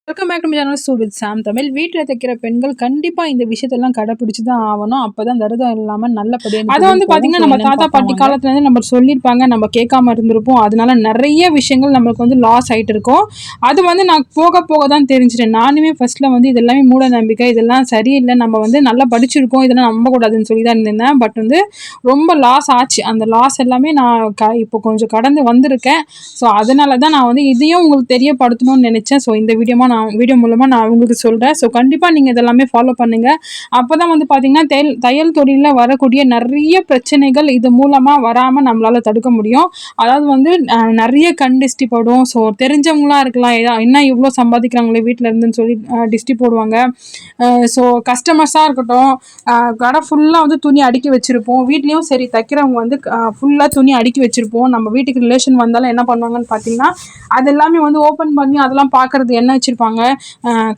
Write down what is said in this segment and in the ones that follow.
Welcome back to my channel sew with Sam Tamil. வீட்டில் தைக்கிற பெண்கள் கண்டிப்பாக இந்த விஷயத்தெல்லாம் கடைப்பிடிச்சு தான் ஆகணும். அப்போ தான் தருதம் இல்லாமல் நல்லபடியாக அதை வந்து பார்த்திங்கன்னா நம்ம தாத்தா பாட்டி காலத்துலேருந்து நம்ம சொல்லியிருப்பாங்க, நம்ம கேட்காம இருந்திருப்போம். அதனால நிறைய விஷயங்கள் நம்மளுக்கு வந்து லாஸ் ஆகிட்டு இருக்கும். அது வந்து நான் போக போக தான் தெரிஞ்சிட்டேன். நானுமே ஃபஸ்ட்டில் வந்து இதெல்லாமே மூட நம்பிக்கை, இதெல்லாம் சரியில்லை, நம்ம வந்து நல்லா படிச்சிருக்கோம், இதெல்லாம் நம்பக்கூடாதுன்னு சொல்லி தான் இருந்திருந்தேன். பட் வந்து ரொம்ப லாஸ் ஆச்சு. அந்த லாஸ் எல்லாமே நான் இப்போ கொஞ்சம் கடந்து வந்திருக்கேன். ஸோ அதனால தான் நான் வந்து இதையும் உங்களுக்கு தெரியப்படுத்தணும்னு நினச்சேன். ஸோ இந்த வீடியோ மூலமாக நான் உங்களுக்கு சொல்கிறேன். ஸோ கண்டிப்பாக நீங்கள் இதெல்லாமே ஃபாலோ பண்ணுங்கள். அப்போ தான் வந்து பார்த்திங்கன்னா தையல் தொழிலில் வரக்கூடிய நிறைய பிரச்சனைகள் இது மூலமாக வராமல் நம்மளால் தடுக்க முடியும். அதாவது வந்து நிறைய கண் டிஸ்டி போடும். ஸோ தெரிஞ்சவங்களாம் இருக்கலாம், என்ன இவ்வளோ சம்பாதிக்கிறாங்களே வீட்டில் இருந்துன்னு சொல்லி டிஸ்டி போடுவாங்க. ஸோ கஸ்டமர்ஸாக இருக்கட்டும், கடை ஃபுல்லாக வந்து துணி அடுக்கி வச்சுருப்போம். வீட்லேயும் சரி தைக்கிறவங்க வந்து ஃபுல்லாக துணி அடுக்கி வச்சுருப்போம். நம்ம வீட்டுக்கு ரிலேஷன் வந்தாலும் என்ன பண்ணுவாங்கன்னு பார்த்தீங்கன்னா, அது எல்லாமே வந்து ஓப்பன் பண்ணி அதெல்லாம் பார்க்குறது என்ன வச்சுருப்பாங்க,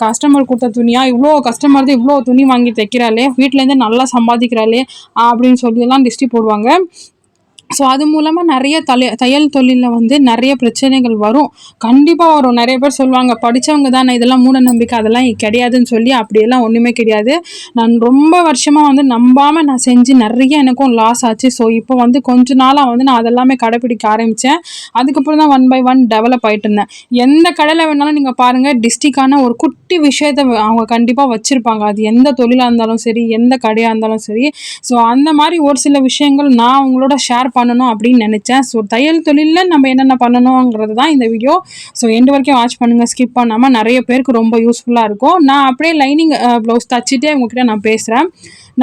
கஸ்டமர் கொடுத்த துணியா, இவ்வளோ கஸ்டமர் தான் இவ்வளோ துணி வாங்கி தைக்கிறாளே, வீட்டிலேருந்து நல்லா சம்பாதிக்கிறாளே அப்படின்னு சொல்லியெல்லாம் டிஸ்டி போடுவாங்க. ஸோ அது மூலமாக நிறைய தையல் தொழிலில் வந்து நிறைய பிரச்சனைகள் வரும், கண்டிப்பாக வரும். நிறைய பேர் சொல்லுவாங்க, படித்தவங்க தானே, இதெல்லாம் மூட நம்பிக்கை, அதெல்லாம் கிடையாதுன்னு சொல்லி. அப்படியெல்லாம் ஒன்றுமே கிடையாது. நான் ரொம்ப வருஷமாக வந்து நம்பாமல் நான் செஞ்சு நிறைய எனக்கும் லாஸ் ஆச்சு. ஸோ இப்போ வந்து கொஞ்ச நாளாக வந்து நான் அதெல்லாமே கடைப்பிடிக்க ஆரம்பித்தேன். அதுக்கப்புறம் தான் 1 by 1 டெவலப் ஆகிட்டு இருந்தேன். எந்த கடையில் வேணாலும் நீங்கள் பாருங்கள், டிஸ்ட்ரிக்டான ஒரு குட்டி விஷயத்தை அவங்க கண்டிப்பாக வச்சுருப்பாங்க. அது எந்த தொழிலாக இருந்தாலும் சரி, எந்த கடையாக இருந்தாலும் சரி. ஸோ அந்த மாதிரி ஒரு சில விஷயங்கள் நான் அவங்களோட ஷேர் பண்ணணும் அப்படின்னு நினச்சேன். ஸோ தையல் தொழிலில் நம்ம என்னென்ன பண்ணணுங்கிறது தான் இந்த வீடியோ. ஸோ எண்டு வரைக்கும் வாட்ச் பண்ணுங்கள், ஸ்கிப் பண்ணாமல். நிறைய பேருக்கு ரொம்ப யூஸ்ஃபுல்லாக இருக்கும். நான் அப்படியே லைனிங் ப்ளவுஸ் தைச்சிட்டே உங்ககிட்ட நான் பேசுகிறேன்.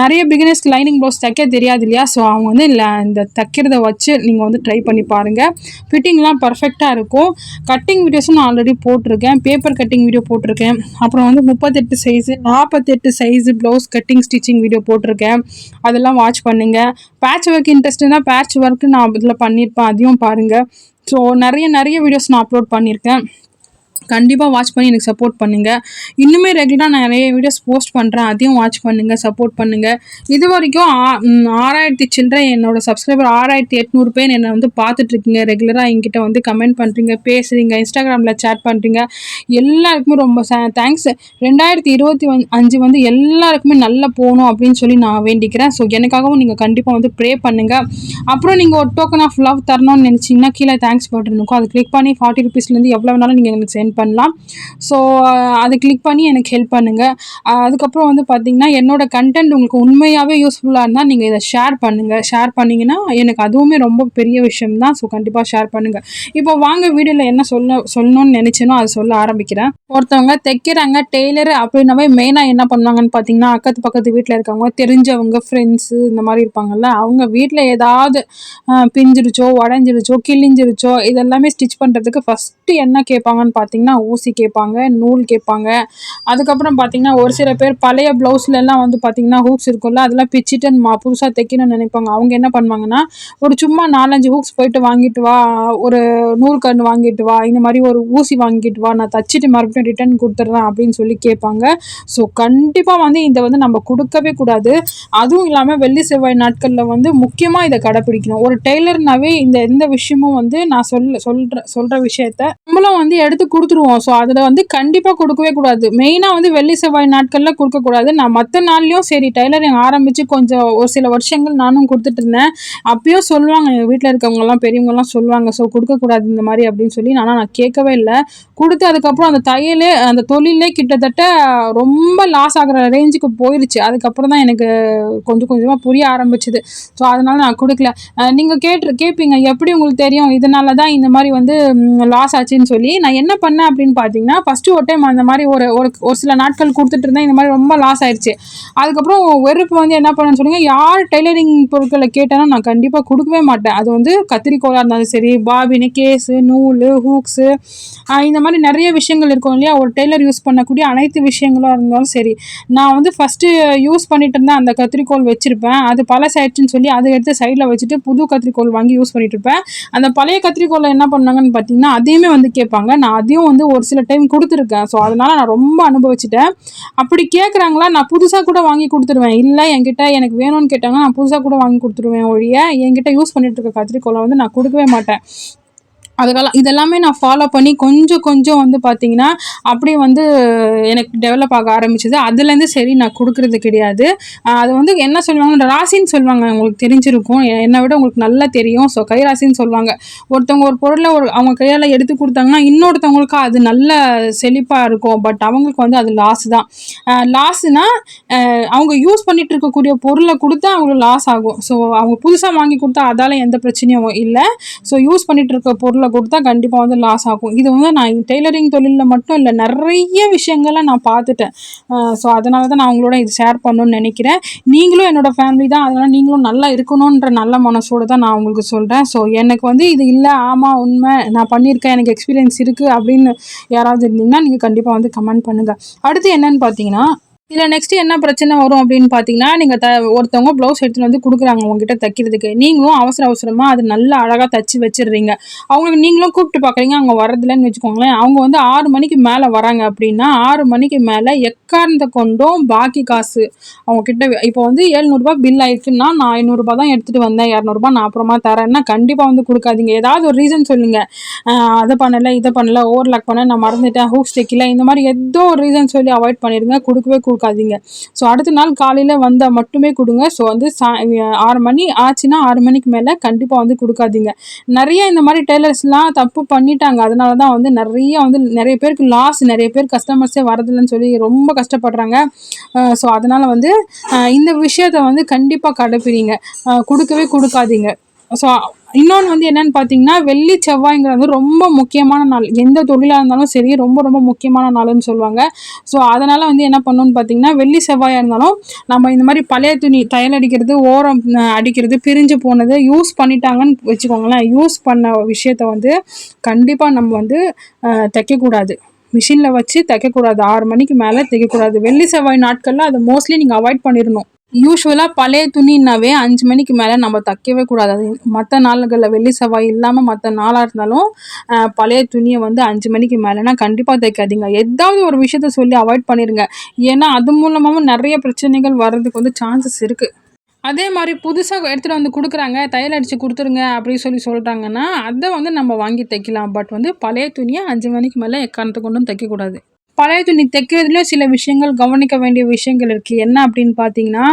நிறைய பிகினர்ஸ்க்கு லைனிங் ப்ளவுஸ் தைக்க தெரியாது இல்லையா? ஸோ அவங்க வந்து இந்த தைக்கிறத வச்சு நீங்கள் வந்து ட்ரை பண்ணி பாருங்கள். ஃபிட்டிங்லாம் பர்ஃபெக்டாக இருக்கும். கட்டிங் வீடியோஸும் நான் ஆல்ரெடி போட்டிருக்கேன், பேப்பர் கட்டிங் வீடியோ போட்டிருக்கேன். அப்புறம் வந்து 38 size 48 size blouse cutting stitching video போட்டிருக்கேன். அதெல்லாம் வாட்ச் பண்ணுங்கள். பேட்ச் ஒர்க் இன்ட்ரெஸ்ட்னா பேட்ச் ஒர்க்கு நான் இதில் பண்ணியிருப்பேன், அதையும் பாருங்கள். ஸோ நிறைய வீடியோஸ் நான் அப்லோட் பண்ணியிருக்கேன். கண்டிப்பாக வாட்ச் பண்ணி எனக்கு சப்போர்ட் பண்ணுங்கள். இன்னுமே ரெகுலராக நான் நிறைய வீடியோஸ் போஸ்ட் பண்ணுறேன், அதையும் வாட்ச் பண்ணுங்கள், சப்போர்ட் பண்ணுங்கள். இது வரைக்கும் 6000 சில்லறை என்னோடய சப்ஸ்கிரைபர் 6800 பேர் என்னை வந்து பார்த்துட்ருக்கீங்க. ரெகுலராக என்கிட்ட வந்து கமெண்ட் பண்ணுறீங்க, பேசுகிறீங்க, இன்ஸ்டாகிராமில் சேட் பண்ணுறீங்க. எல்லாருக்குமே ரொம்ப தேங்க்ஸ். 2025 வந்து எல்லாருக்குமே நல்லா போகணும் அப்படின்னு சொல்லி நான் வேண்டிக்கிறேன். ஸோ எனக்காகவும் நீங்கள் கண்டிப்பாக வந்து ப்ரே பண்ணுங்கள். அப்புறம் நீங்கள் ஒரு டோக்கன் ஆஃப் லவ் தரணும்னு நினச்சிங்கன்னா கீழே தேங்க்ஸ் பட்டன் இருக்கும், அது கிளிக் பண்ணி 40 ருபீஸ்லேருந்து எவ்வளோ வேணாலும் நீங்கள் எனக்கு சென்ட் பண்ணலாம். ஸோ அதை கிளிக் பண்ணி எனக்கு ஹெல்ப் பண்ணுங்கள். அதுக்கப்புறம் வந்து பார்த்திங்கன்னா, என்னோட கண்டென்ட் உங்களுக்கு உண்மையாகவே யூஸ்ஃபுல்லாக இருந்தால் நீங்கள் இதை ஷேர் பண்ணுங்கள். ஷேர் பண்ணிங்கன்னா எனக்கு அதுவுமே ரொம்ப பெரிய விஷயம்தான். ஸோ கண்டிப்பாக ஷேர் பண்ணுங்கள். இப்போ வாங்க வீடியோவில் என்ன சொல்லணும்னு நினச்சேனோ அதை சொல்ல ஆரம்பிக்கிறேன். ஒருத்தவங்க தைக்கிறாங்க, டெய்லர் அப்படின்னாவே மெயினாக என்ன பண்ணுவாங்கன்னு பார்த்தீங்கன்னா, பக்கத்து வீட்டில் இருக்கவங்க, தெரிஞ்சவங்க, ஃப்ரெண்ட்ஸு இந்த மாதிரி இருப்பாங்கள்ல, அவங்க வீட்டில் ஏதாவது பிஞ்சிருச்சோ, உடஞ்சிருச்சோ, கிழிஞ்சிருச்சோ, இதெல்லாமே ஸ்டிச் பண்ணுறதுக்கு ஃபஸ்ட்டு என்ன கேட்பாங்கன்னு பார்த்தீங்கன்னா, ஊசி கேட்பாங்க, நூல் கேட்பாங்க. அதுக்கப்புறம் பார்த்தீங்கன்னா, ஒரு சில பேர் பழைய ப்ளவுஸ்லலாம் வந்து பார்த்தீங்கன்னா ஹூக்ஸ் இருக்கும்ல, அதெல்லாம் பிச்சுட்டு புதுசாக தைக்கணும்னு நினைப்பாங்க. அவங்க என்ன பண்ணுவாங்கன்னா, ஒரு சும்மா 4-5 ஹூக்ஸ் போயிட்டு வாங்கிட்டு வா, ஒரு நூல் கன்று வாங்கிட்டு வா, இந்த மாதிரி ஒரு ஊசி வாங்கிட்டு வா, நான் தச்சுட்டு மறுபடியும் ரிட்டர்ன் கொடுத்துட்றேன் அப்படின்னு சொல்லி கேட்பாங்க. ஸோ கண்டிப்பாக வந்து இதை வந்து நம்ம கொடுக்கவே கூடாது. அதுவும் இல்லாமல் வெள்ளி செவ்வாய் நாட்களில் வந்து முக்கியமாக இதை கடைப்பிடிக்கணும். ஒரு டெய்லர்னாவே எந்த விஷயமும் வந்து நான் சொல்கிற விஷயத்த நம்மளும் வந்து எடுத்து கொடுத்துருவோம். ஸோ அதில் வந்து கண்டிப்பாக கொடுக்கவே கூடாது. மெயினாக வந்து வெள்ளி செவ்வாய் நாட்களில் கொடுக்கக்கூடாது. நான் மற்ற நாள்லேயும் சரி டெய்லரிங் ஆரம்பித்து கொஞ்சம் ஒரு சில வருஷங்கள் நானும் கொடுத்துட்டு இருந்தேன். அப்பயும் சொல்லுவாங்க, எங்கள் வீட்டில் இருக்கவங்கலாம் பெரியவங்கலாம் சொல்லுவாங்க, ஸோ கொடுக்கக்கூடாது இந்த மாதிரி அப்படின்னு சொல்லி. ஆனால் நான் கேட்கவே இல்லை. கொடுத்து அதுக்கப்புறம் அந்த தொழிலே கிட்டத்தட்ட ரொம்ப லாஸ் ஆகிற ரேஞ்சுக்கு போயிடுச்சு. அதுக்கப்புறம் தான் எனக்கு கொஞ்சம் கொஞ்சமாக புரிய ஆரம்பிச்சுது. ஸோ அதனால நான் கொடுக்கல. நீங்கள் கேட்பீங்க, எப்படி உங்களுக்கு தெரியும் இதனால தான் இந்த மாதிரி வந்து லாஸ் ஆச்சுன்னு சொல்லி. நான் என்ன பண்ணேன் அப்படின்னு பார்த்தீங்கன்னா, ஃபஸ்ட்டு ஒரு டைம் அந்த மாதிரி ஒரு சில நாட்கள் கொடுத்துட்டு இருந்தேன், இந்த மாதிரி ரொம்ப லாஸ் ஆயிடுச்சு. அதுக்கப்புறம் வெறுப்பு வந்து என்ன பண்ணேன்னு சொல்லுங்க, யார் டெய்லரிங் பொருட்களை கேட்டாலும் நான் கண்டிப்பாக கொடுக்கவே மாட்டேன். அது வந்து கத்திரிக்கோளாக இருந்தாலும் சரி, பாபினு, கேஸு, நூல், ஹூக்ஸு, இந்த மாதிரி நிறைய விஷயங்கள் இருக்கும் இல்லையா, ஒரு டெய்லர் யூஸ் பண்ணக்கூடிய அனைத்து விஷயங்களும் இருந்தாலும் சரி, நான் வந்து ஃபஸ்ட்டு யூஸ் பண்ணிட்டு இருந்தேன். அந்த கத்திரிக்கோள் வச்சுருப்பேன், அது பழசாயிடுச்சுன்னு சொல்லி அதை எடுத்து சைடில் வச்சுட்டு புது கத்திரிக்கோள் வாங்கி யூஸ் பண்ணிட்டு இருப்பேன். அந்த பழைய கத்திரிக்கோளை என்ன பண்ணாங்கன்னு பார்த்தீங்கன்னா, அதையுமே வந்து கேட்பாங்க. நான் அதையும் வந்து ஒரு சில டைம் கொடுத்துருக்கேன். ஸோ அதனால் நான் ரொம்ப அனுபவிச்சிட்டேன். அப்படி கேட்குறாங்களா, நான் புதுசாக கூட வாங்கி கொடுத்துருவேன். இல்லை என்கிட்ட எனக்கு வேணும்னு கேட்டாங்கன்னா நான் புதுசாக கூட வாங்கி கொடுத்துருவேன் ஒழிய, என்கிட்ட யூஸ் பண்ணிட்டு இருக்க கத்திரிக்கோளை வந்து நான் கொடுக்கவே மாட்டேன். இதெல்லாமே நான் ஃபாலோ பண்ணி கொஞ்சம் கொஞ்சம் வந்து பார்த்தீங்கன்னா, அப்படியே வந்து எனக்கு டெவலப் ஆக ஆரம்பிச்சது. அதுலேருந்து சரி நான் குடுக்குறது கிடையாது. அது வந்து என்ன சொல்லுவாங்க, ராசின்னு சொல்லுவாங்க. உங்களுக்கு தெரிஞ்சிருக்கும். என்னை விட உங்களுக்கு நல்லா தெரியும். ஸோ கைராசின்னு சொல்லுவாங்க. ஒருத்தவங்க ஒரு பொருள அவங்க கையால எடுத்து குடுத்தாங்கன்னா, இன்னொருத்தவங்களுக்கு அது நல்ல செழிப்பா இருக்கும். பட் அவங்களுக்கு வந்து அது லாஸ் தான். லாஸ்னா அவங்க யூஸ் பண்ணிட்டு இருக்கக்கூடிய பொருள குடுத்தா அவங்களுக்கு லாஸ் ஆகும். ஸோ அவங்க புதுசா வாங்கி குடுத்தா அதால எந்த பிரச்சனையும் இல்ல. ஸோ யூஸ் பண்ணிட்டு இருக்க பொருள குடுத்தா கண்டிப்பா வந்து லாஸ் ஆகும். இது வந்து நான் டெய்லரிங் தொழில்ல மட்டும் இல்ல, நெறைய விஷயங்கள நான் பார்த்துட்டேன். ஸோ அதனால தான் நான் உங்களோட இது ஷேர் பண்ணணும்னு நெனைக்கிறேன். நீங்களும் என்னோட ஃபேமிலி தான். அதனால நீங்களும் நல்லா இருக்கணுன்ற நல்ல மனசோட தான் நான் உங்களுக்கு சொல்றேன். ஸோ எனக்கு வந்து இது இல்ல, ஆமா உண்மை, நான் பண்ணியிருக்கேன், எனக்கு எக்ஸ்பீரியன்ஸ் இருக்கு அப்படின்னு யாராவது இருந்தீங்கன்னா, நீங்க கண்டிப்பா வந்து கமெண்ட் பண்ணுங்க. அடுத்து என்னன்னு பார்த்தீங்கன்னா, இதுல நெக்ஸ்ட் என்ன பிரச்சனை வரும் அப்படின்னு பார்த்தீங்கன்னா, நீங்க ஒருத்தவங்க ப்ளவுஸ் எடுத்துட்டு வந்து குடுக்குறாங்க உங்ககிட்ட தைக்கிறதுக்கு. நீங்களும் அவசர அவசரமா அது நல்லா அழகா தச்சு வச்சுடுறீங்க. அவங்களுக்கு நீங்களும் கூப்பிட்டு பார்க்குறீங்க, அவங்க வரதில்லன்னு வச்சுக்கோங்களேன். அவங்க வந்து 6 மணிக்கு மேல வராங்க அப்படின்னா, 6 மணிக்கு மேல எக்காரணத்த கொண்டும் பாக்கி காசு அவங்க கிட்ட இப்போ வந்து ரூ. 700 பில் ஆயிருக்குன்னா, நான் ரூ. 500 தான் எடுத்துட்டு வந்தேன். ரூ. 200 நான் அப்புறமா தரேன்னா கண்டிப்பா வந்து குடுக்காதீங்க. ஏதாவது ஒரு ரீசன் சொல்லுங்க. அத பண்ணல, இத பண்ணல, ஓவர்லாக் பண்ணேன், நான் மறந்துட்டேன், ஹூக்ஸ் தைக்கல, இந்த மாதிரி ஏதோ ஒரு ரீசன் சொல்லி அவாய்ட் பண்ணிடுங்க. குடுக்கவே குடுக்காதீங்க. ஸோ அடுத்த நாள் காலையில வந்தா மட்டுமே குடுங்க. ஸோ வந்து 6 மணி ஆச்சுன்னா 6 மணிக்கு மேல கண்டிப்பா வந்து குடுக்காதீங்க. நெறைய இந்த மாதிரி டெய்லர்ஸ்லாம் தப்பு பண்ணிட்டாங்க. அதனால தான் வந்து நெறைய பேருக்கு லாஸ், நெறைய பேர் கஸ்டமர்ஸே வரதில்லன்னு சொல்லி ரொம்ப கஷ்டப்படுறாங்க. ஸோ அதனால வந்து இந்த விஷயத்த வந்து கண்டிப்பா கடைப்பிடிங்க. குடுக்கவே குடுக்காதீங்க. ஸோ இன்னொன்று வந்து என்னன்னு பார்த்தீங்கன்னா, வெள்ளி செவ்வாய்ங்கிறது ரொம்ப முக்கியமான நாள். எந்த தொழிலா இருந்தாலும் சரி, ரொம்ப ரொம்ப முக்கியமான நாளுன்னு சொல்லுவாங்க. ஸோ அதனால வந்து என்ன பண்ணணும்னு பார்த்தீங்கன்னா, வெள்ளி செவ்வாயா இருந்தாலும் நம்ம இந்த மாதிரி பழைய துணி தையல் அடிக்கிறது, ஓரம் அடிக்கிறது, பிரிஞ்சு போனது யூஸ் பண்ணிட்டாங்கன்னு வச்சுக்கோங்களேன். யூஸ் பண்ண விஷயத்த வந்து கண்டிப்பாக நம்ம வந்து தைக்கக்கூடாது. மிஷினில் வச்சு தைக்கக்கூடாது. 6 மணிக்கு மேலே தைக்கக்கூடாது. வெள்ளி செவ்வாய் நாட்களில் அதை மோஸ்ட்லி நீங்கள் அவாய்ட் பண்ணிடணும். யூசுவலாக பழைய துணின்னாவே 5 மணிக்கு மேலே நம்ம தைக்கவே கூடாது. அது மற்ற நாள்களில் வெள்ளி செவ்வாய் இல்லாமல் மற்ற நாளாக இருந்தாலும் பழைய துணியை வந்து 5 மணிக்கு மேலேனா கண்டிப்பாக தைக்காதீங்க. ஏதாவது ஒரு விஷயத்த சொல்லி அவாய்ட் பண்ணிடுங்க. ஏன்னா அது மூலமாகவும் நிறைய பிரச்சனைகள் வர்றதுக்கு வந்து சான்சஸ் இருக்குது. அதே மாதிரி புதுசா எடுத்துட்டு வந்து குடுக்குறாங்க, தையல் அடிச்சு குடுத்துருங்க அப்படின்னு சொல்லிட்டாங்கன்னா, அத வந்து நம்ம வாங்கி தைக்கலாம். பட் வந்து பழைய துணிய 5 மணிக்கு மேல எக்காரணத்த கொண்டும் தைக்கக்கூடாது. பழைய துணி தைக்கிறதுலயும் சில விஷயங்கள் கவனிக்க வேண்டிய விஷயங்கள் இருக்கு. என்ன அப்படின்னு பார்த்தீங்கன்னா,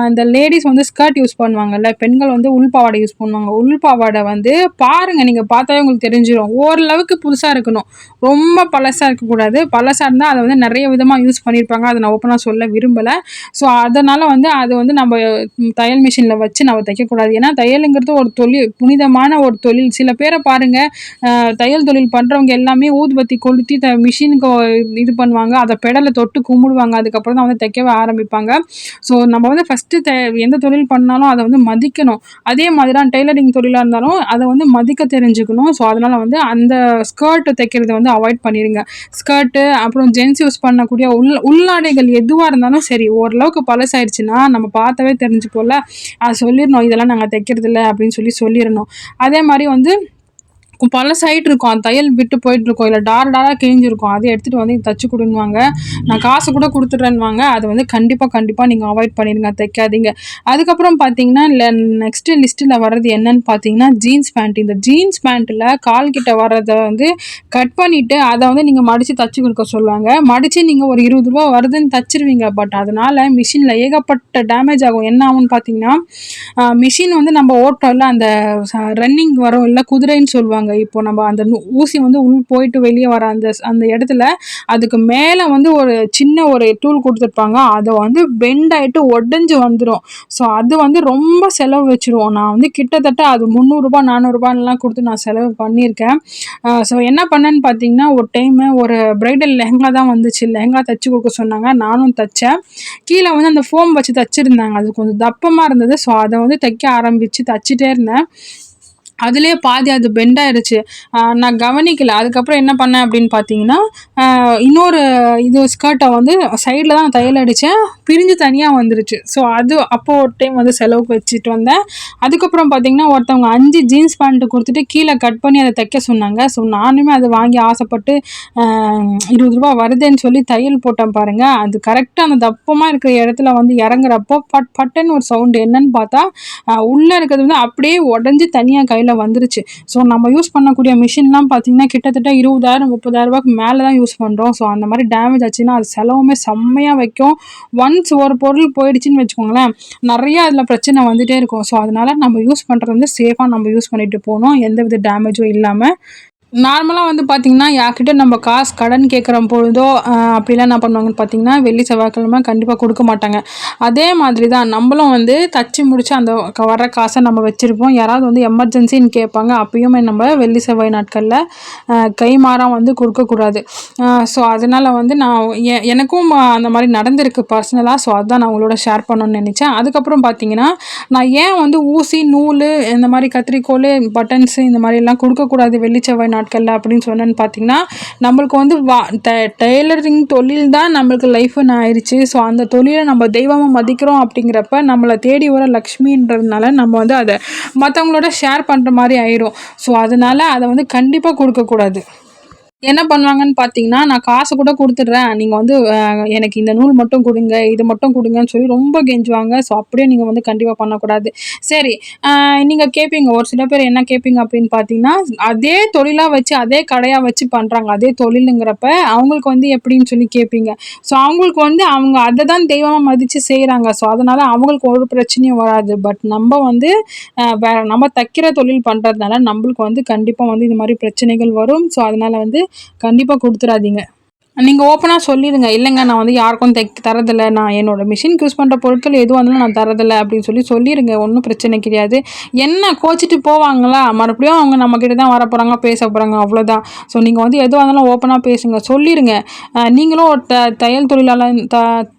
இந்த லேடீஸ் வந்து ஸ்கர்ட் யூஸ் பண்ணுவாங்கல்ல, பெண்கள் வந்து உள் பாவாடை யூஸ் பண்ணுவாங்க. உள் பாவாடை வந்து பாருங்க, நீங்க பார்த்தாவே உங்களுக்கு தெரிஞ்சிரும். ஓரளவுக்கு புதுசா இருக்கணும். ரொம்ப பழசா இருக்கக்கூடாது. பழசா இருந்தா அத வந்து நெறைய விதமா யூஸ் பண்ணியிருப்பாங்க. அத நான் ஓப்பனா சொல்ல விரும்பல. ஸோ அதனால வந்து அது வந்து நம்ம தையல் மிஷின்ல வச்சு நம்ம தைக்கக்கூடாது. ஏன்னா தையலுங்கிறது ஒரு தொழில், புனிதமான ஒரு தொழில். சில பேரை பாருங்க, தையல் தொழில் பண்றவங்க எல்லாமே ஊதுபத்தி கொளுத்தி மிஷினுக்கு இது பண்ணுவாங்க. அதை பெடலை தொட்டு கும்பிடுவாங்க. அதுக்கப்புறம் தான் வந்து தைக்கவே ஆரம்பிப்பாங்க. ஸோ நம்ம வந்து ஃபஸ்ட்டு எந்த தொழில் பண்ணாலும் அதை வந்து மதிக்கணும். அதே மாதிரி தான் டெய்லரிங் தொழிலாக இருந்தாலும் அதை வந்து மதிக்க தெரிஞ்சுக்கணும். ஸோ அதனால வந்து அந்த ஸ்கர்ட் தைக்கிறத வந்து அவாய்ட் பண்ணிடுங்க. ஸ்கர்ட்டு அப்புறம் ஜென்ஸ் யூஸ் பண்ணக்கூடிய உள்ளாடைகள் எதுவாக இருந்தாலும் சரி, ஓரளவுக்கு பழசாயிடுச்சுன்னா நம்ம பார்த்தாவே தெரிஞ்சுப்போம்ல, அது சொல்லிடணும், இதெல்லாம் நாங்கள் தைக்கிறதில்ல அப்படின்னு சொல்லிடணும். அதே மாதிரி வந்து பழசாயிட்டு இருக்கும். அந்த தையல் விட்டு போயிட்டுருக்கும். இல்லை டாராக கிழிஞ்சிருக்கும். அதை எடுத்துகிட்டு வந்து தச்சு கொடுன்னுவாங்க. நான் காசு கூட கொடுத்துட்றேன்னுவாங்க. அதை வந்து கண்டிப்பாக நீங்கள் அவாய்ட் பண்ணிடுங்க, தைக்காதீங்க. அதுக்கப்புறம் பார்த்தீங்கன்னா, நெக்ஸ்ட்டு லிஸ்ட்டில் வர்றது என்னன்னு பார்த்தீங்கன்னா, ஜீன்ஸ் பேண்ட். இந்த ஜீன்ஸ் பேண்ட்டில் கால் கிட்ட வர்றதை வந்து கட் பண்ணிவிட்டு அதை வந்து நீங்கள் மடித்து தச்சு கொடுக்க சொல்லுவாங்க. மடித்து நீங்கள் ஒரு ரூ. 20 வருதுன்னு தச்சிருவீங்க. பட் அதனால் மிஷினில் ஏகப்பட்ட டேமேஜ் ஆகும். என்ன ஆகும்னு பார்த்தீங்கன்னா, மிஷின் வந்து நம்ம ஓட்டோம்ல, அந்த ரன்னிங் வரும் இல்லை, குதிரைன்னு சொல்லுவாங்க. இப்போ நம்ம அந்த ஊசி வந்து உள் போயிட்டு வெளியே வர அந்த இடத்துல அதுக்கு மேலே வந்து ஒரு சின்ன ஒரு டூல் கொடுத்துருப்பாங்க. அதை வந்து பெண்ட் ஆகிட்டு உடஞ்சி வந்துடும். ஸோ அது வந்து ரொம்ப செலவு வச்சுருவோம். நான் வந்து கிட்டத்தட்ட அது ரூ. 300 400 கொடுத்து நான் செலவு பண்ணியிருக்கேன். ஸோ என்ன பண்ணேன்னு பார்த்தீங்கன்னா, ஒரு டைமு ஒரு பிரைடல் லெஹங்கா தான் வந்துச்சு. லெஹங்கா தைச்சி கொடுக்க சொன்னாங்க. நானும் தைச்சேன். கீழே வந்து அந்த ஃபோம் வச்சு தைச்சிருந்தாங்க. அது கொஞ்சம் தப்பமாக இருந்தது. ஸோ அதை வந்து தைக்க ஆரம்பித்து தச்சிட்டே இருந்தேன். அதுலேயே பாதி அது பெண்ட் ஆயிடுச்சு. நான் கவனிக்கல. அதுக்கப்புறம் என்ன பண்ணேன் அப்படின்னு பார்த்தீங்கன்னா, இன்னொரு ஸ்கர்ட்டை வந்து சைடில் தான் தையல் அடித்தேன். பிரிஞ்சு தனியாக வந்துருச்சு. ஸோ அது அப்போ ஒரு டைம் வந்து செலவுக்கு வச்சுட்டு வந்தேன். அதுக்கப்புறம் பார்த்தீங்கன்னா, ஒருத்தவங்க 5 ஜீன்ஸ் பேண்ட்டு கொடுத்துட்டு கீழே கட் பண்ணி அதை தைக்க சொன்னாங்க. ஸோ நானுமே அதை வாங்கி ஆசைப்பட்டு ரூ. 20 வருதுன்னு சொல்லி தையல் போட்டேன் பாருங்கள். அது கரெக்டாக அந்த தப்பமாக இருக்கிற இடத்துல வந்து இறங்குறப்போ பட்டுன்னு ஒரு சவுண்டு. என்னன்னு பார்த்தா உள்ளே இருக்கிறது வந்து அப்படியே உடஞ்சி தனியாக கையில் மாடலில் வந்துருச்சு. ஸோ நம்ம யூஸ் பண்ணக்கூடிய மிஷின்லாம் பார்த்தீங்கன்னா கிட்டத்தட்ட 20,000 30,000 மேலே தான் யூஸ் பண்ணுறோம். ஸோ அந்த மாதிரி டேமேஜ் ஆச்சுன்னா அது செலவுமே செம்மையாக வைக்கும். ஒன்ஸ் ஒரு பொருள் போயிடுச்சுன்னு வச்சுக்கோங்களேன், நிறைய அதில் பிரச்சனை வந்துகிட்டே இருக்கும். ஸோ அதனால் நம்ம யூஸ் பண்ணுறது வந்து சேஃபாக நம்ம யூஸ் பண்ணிட்டு போகணும், எந்தவித டேமேஜும் இல்லாமல். நார்மலாக வந்து பார்த்திங்கன்னா யார்கிட்ட நம்ம காசு கடன் கேட்குற பொழுதோ அப்படிலாம் என்ன பண்ணுவாங்கன்னு பார்த்தீங்கன்னா, வெள்ளி செவ்வாய்க்கிழமை கண்டிப்பாக கொடுக்க மாட்டாங்க. அதே மாதிரி தான் நம்மளும் வந்து தச்சு முடிச்சு அந்த வர்ற காசை நம்ம வச்சுருப்போம். யாராவது வந்து எமர்ஜென்சின்னு கேட்பாங்க, அப்பயுமே நம்ம வெள்ளி செவ்வாய் நாட்களில் கைமாறாக வந்து கொடுக்கக்கூடாது. ஸோ அதனால் வந்து நான் எனக்கும் அந்த மாதிரி நடந்திருக்கு பர்சனலாக. ஸோ அதுதான் நான் உங்களோட ஷேர் பண்ணணும்னு நினச்சேன். அதுக்கப்புறம் பார்த்தீங்கன்னா, நான் ஏன் வந்து ஊசி, நூல், இந்த மாதிரி கத்திரிக்கோல், பட்டன்ஸு இந்த மாதிரிலாம் கொடுக்கக்கூடாது வெள்ளி செவ்வாய் நாட்களில் அப்படின்னு சொன்னேன்னு பார்த்தீங்கன்னா, நம்மளுக்கு வந்து டெய்லரிங் தொழில் தான் நம்மளுக்கு லைஃப்னு ஆயிடுச்சு. ஸோ அந்த தொழிலை நம்ம தெய்வமாக மதிக்கிறோம் அப்படிங்கிறப்ப நம்மளை தேடி வர லக்ஷ்மின்றதுனால நம்ம வந்து அதை மற்றவங்களோட ஷேர் பண்ணுற மாதிரி ஆயிடும். ஸோ அதனால் அதை வந்து கண்டிப்பாக கொடுக்கக்கூடாது. என்ன பண்ணுவாங்கன்னு பார்த்தீங்கன்னா, நான் காசு கூட குடுத்துடுறேன். நீங்க வந்து எனக்கு இந்த நூல் மட்டும் குடுங்க, இது மட்டும் குடுங்கன்னு சொல்லி ரொம்ப கெஞ்சுவாங்க. ஸோ அப்படியே நீங்க வந்து கண்டிப்பா பண்ணக்கூடாது. சரி, நீங்க கேட்பீங்க, ஒரு சில பேர் என்ன கேட்பீங்க அப்படின்னு பார்த்தீங்கன்னா, அதே தொழிலா வச்சு, அதே கடையா வச்சு பண்றாங்க. அதே தொழிலுங்கிறப்ப அவங்களுக்கு வந்து எப்படின்னு சொல்லி கேட்பீங்க. ஸோ அவங்களுக்கு வந்து அவங்க அதை தான் தெய்வமா மதிச்சு செய்றாங்க. ஸோ அதனால அவங்களுக்கு ஒரு பிரச்சனையும் வராது. பட் நம்ம வந்து வேற நம்ம தைக்கிற தொழில் பண்றதுனால நம்மளுக்கு வந்து கண்டிப்பா வந்து இது மாதிரி பிரச்சனைகள் வரும். ஸோ அதனால வந்து கண்டிப்பா குடுத்துறாதீங்க. நீங்க ஓப்பனா சொல்லிடுங்க. இல்லைங்க, நான் வந்து யாருக்கும் தரதில்ல. நான் என்னோட மிஷினுக்கு யூஸ் பண்ற பொருட்கள் எதுவா இருந்தாலும் நான் தரதில்ல அப்படின்னு சொல்லிருங்க. ஒண்ணும் பிரச்சனை கிடையாது. என்ன கோச்சிட்டு போவாங்களா? மறுபடியும் அவங்க நம்மகிட்ட தான் வரப்போறாங்க, பேச போறாங்க, அவ்வளோதான். ஸோ நீங்க வந்து எதுவா இருந்தாலும் ஓப்பனா பேசுங்க. சொல்லிருங்க. நீங்களும் ஒரு தையல் தொழிலாளர்